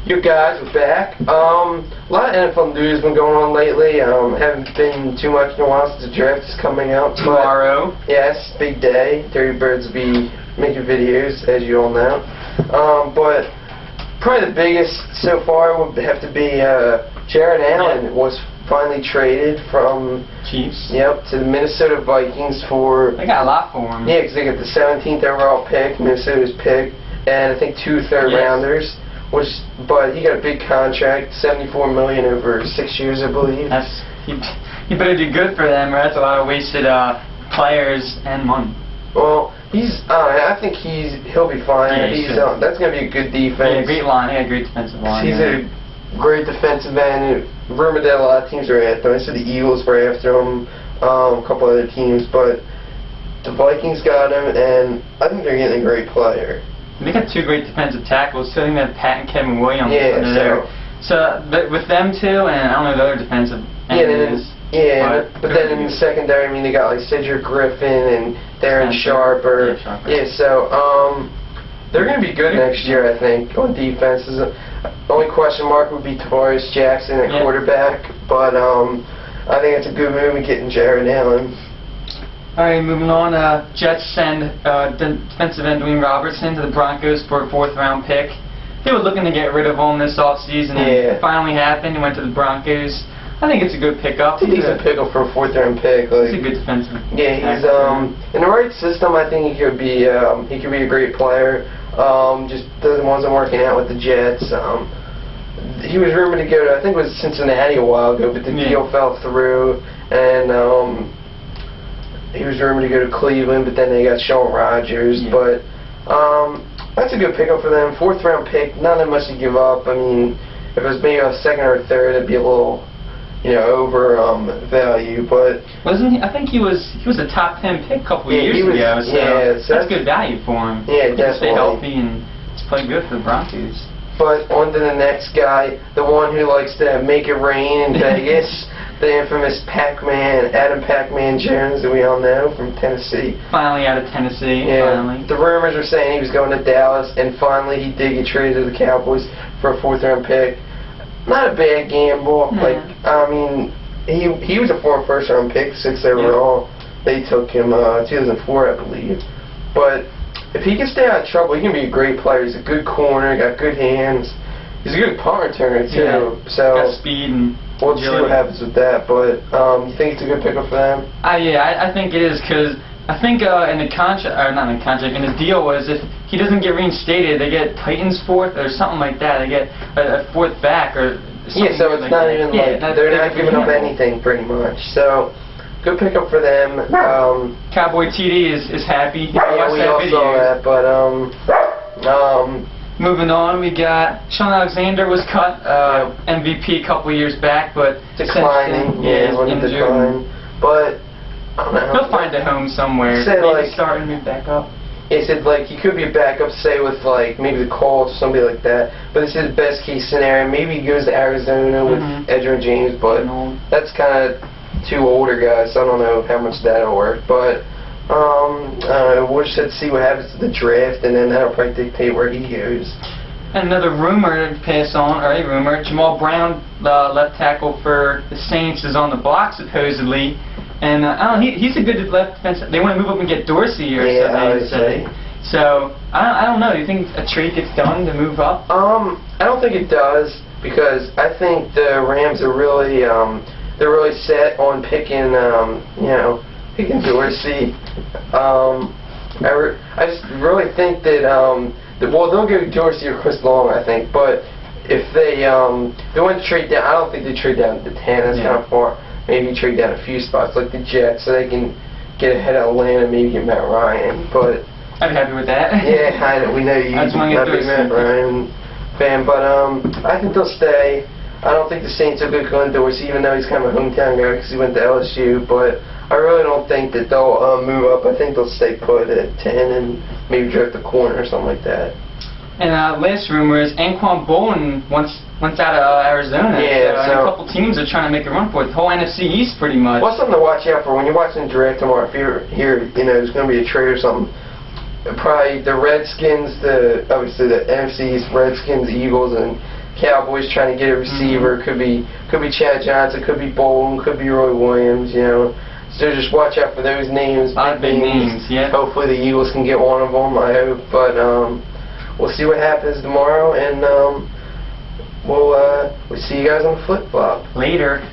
You guys, we're back. A lot of NFL news has been going on lately. Haven't been too much in a while since the draft is coming out. Tomorrow. Yes, big day. DurtyBirdz will be making videos, as you all know. But probably the biggest so far would have to be Jared Allen was finally traded from Chiefs. Yep, to the Minnesota Vikings for. They got a lot for him. Yeah, because they got the 17th overall pick, Minnesota's pick, and I think 2 third-rounders. But he got a big contract, $74 million over 6 years, I believe. He better do good for them, or that's a lot of wasted players and money. Well, I think he'll be fine. Yeah, that's going to be a good defense. Yeah, great line. He had a great defensive line. He's a great defensive end. Rumored that a lot of teams are after him. I said the Eagles were after him, a couple other teams, but the Vikings got him, and I think they're getting a great player. They got 2 great defensive tackles, so I think they have Pat and Kevin Williams under there. But with them two, and I don't know the other defensive ends. But then in the secondary, I mean, they got like Cedric Griffin and Darren Sharp. So they're going to be good next year, I think, on defenses. The only question mark would be Tavares Jackson at quarterback, but I think it's a good move in getting Jared Allen. Alright, moving on. Jets send defensive end Dwayne Robertson to the Broncos for a 4th-round pick. They were looking to get rid of him this offseason, and it finally happened. He went to the Broncos. I think it's a good pickup. He's a pickup for a 4th-round pick. He's a good defensive. Yeah, he's in the right system. I think he could be a great player. Just wasn't working out with the Jets. He was rumored to go to, I think it was Cincinnati a while ago, but the deal fell through, and he was rumored to go to Cleveland, but then they got Sean Rodgers. But that's a good pickup for them. 4th-round pick, not that much to give up. I mean, if it was maybe a 2nd or 3rd, it'd be a little, over value. But wasn't he? I think he was a top 10 pick a couple of years ago. So that's good value for him. Yeah, he can stay healthy and play good for the Broncos. But on to the next guy, the one who likes to make it rain in Vegas. The infamous Pac-Man, Adam Pac-Man Jones, that we all know from Tennessee. Finally out of Tennessee. Yeah. Finally. The rumors are saying he was going to Dallas, and finally he did get traded to the Cowboys for a 4th-round pick. Not a bad gamble. I mean, he was a former 1st-round pick, 6th overall. They took him 2004, I believe. But if he can stay out of trouble, he can be a great player. He's a good corner, got good hands. He's a good punt returner too. So got speed and we'll see what happens with that. But you think it's a good pickup for them? I think it is, because I think in the contract, or not in the contract, in the deal was if he doesn't get reinstated, they get Titans 4th or something like that. They get a 4th back or something. Yeah, so it's not even like they're not giving up anything pretty much. So good pickup for them. Cowboy TD is happy. Yeah, we all saw that, but moving on, we got Sean Alexander was cut, MVP a couple years back, but declining. He's injured. But I don't know. He'll find a home somewhere. Maybe start and move back up. He said he could be a backup, say with maybe the Colts, somebody like that. But this is best case scenario. Maybe he goes to Arizona with Edgerrin James, but that's kind of 2 older guys, so I don't know how much that'll work. But we'll just see what happens to the draft, and then that'll probably dictate where he goes. Another rumor to pass on, or a rumor, Jamal Brown, left tackle for the Saints, is on the block supposedly. And he's a good left defense. They want to move up and get Dorsey or something. I would say. So I don't know. Do you think a trade gets done to move up? I don't think it does, because I think the Rams are really they're really set on picking picking Dorsey. I just really think that they'll go Dorsey or Chris Long, I think. But if they want to trade down, I don't think they trade down to 10. That's kind of far. Maybe trade down a few spots like the Jets, so they can get ahead of Atlanta, maybe get Matt Ryan. But I'd be happy with that. Yeah, we know you're not a big Matt Ryan fan, but I think they'll stay. I don't think the Saints will go Glenn Dorsey, even though he's kind of a hometown guy because he went to LSU. But I really don't think that they'll move up. I think they'll stay put at 10 and maybe draft a corner or something like that. And last rumor is Anquan Boldin wants out of Arizona. Yeah, so a couple teams are trying to make a run for it. The whole NFC East, pretty much. Well, something to watch out for when you're watching the draft tomorrow. If you're here, there's going to be a trade or something. Probably the Redskins, obviously the NFC East, Redskins, Eagles, and Cowboys trying to get a receiver. Could be Chad Johnson, could be Bolden, could be Roy Williams. You know, so just watch out for those names. A lot of big names. Yeah. Hopefully the Eagles can get one of them. I hope, but we'll see what happens tomorrow, and we'll see you guys on the flip flop Later.